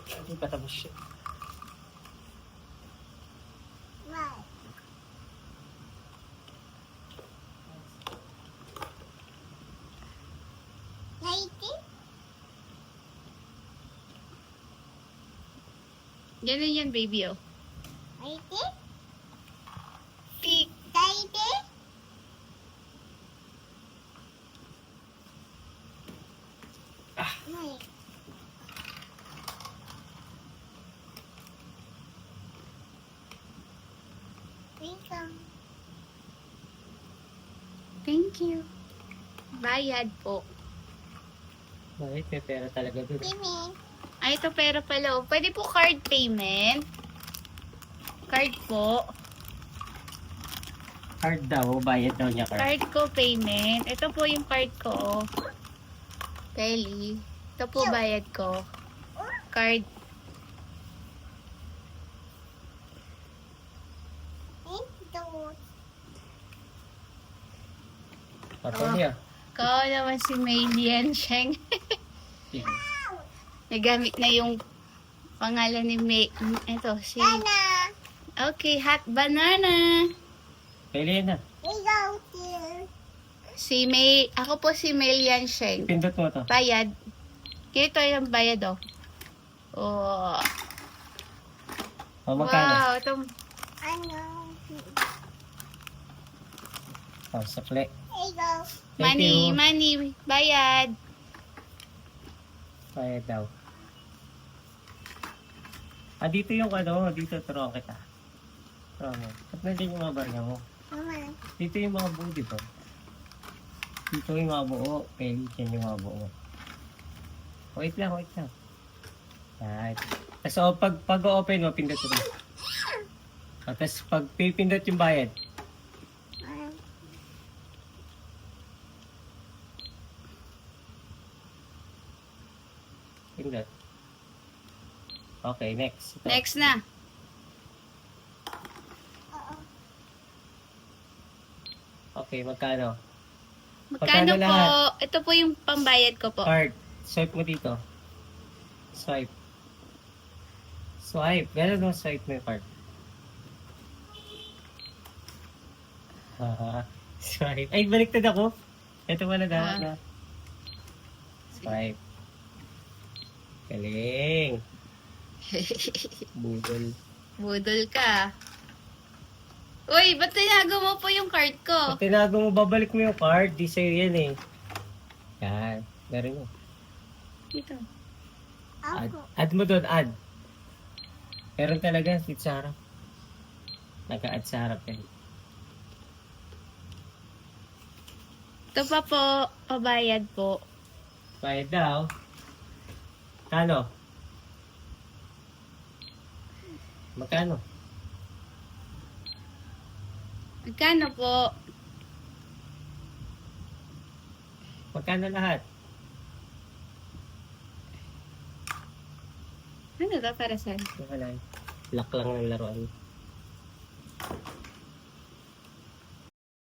Hindi pa tapos siya. Ganun yan, baby, oh. Tik. Thank you. Bayad po. Bakit? May pera talaga dun. Ay, ito pera pala, oh. Pwede po card payment. Card po. Card daw, bayad daw niya card. Card ko payment. Ito po yung card ko, oh. Kelly. Ito po bayad ko. Card. Pato niya. Ikaw naman si Mailian Sheng. Nagamit na yung pangalan ni May. Ito, si... Okay, hot banana. Pili na. Si May... Ako po si Mailian Sheng. Pindot mo to. Bayad. Ito yung bayad, oh. Oh. O, magkano? Wow, ito... O, sukle. Money, money. Bayad. Bayad daw. Ah, dito yung ano, dito turuan kita. Turuan mo. Ba't nandiyan yung mga barya mo? Dito yung mga buo, di ba? Dito yung mga buo. Pwede dyan yung mga buo. Wait lang, wait lang. Right. Tapos pag-open mo, pindot mo. Tapos pag pipindot yung bayad. Pindot. Okay, next. Ito. Next na. Okay, magkano? Magkano po? lahat? Ito po yung pambayad ko po. Card. Swipe mo dito. Swipe. Swipe. Gano'n mo swipe mo yung card. Swipe. Ay, baliktad ako. Ito pala dapat na. Swipe. Galing. Budol. Budol ka. Uy, ba't tinago mo po yung card ko? Pag tinago mo, babalik mo yung card. Di sa'yo yan eh. Yan. Meron mo. Dito. Add mo doon, add. Meron talaga, dito sa harap. Naka-add sa harap yan. Ito pa po, pabayad po. Bayad daw. Kano? Magkano? Magkano po? Magkano lahat? Ano to para saan? Wala. Lock lang ng laruan.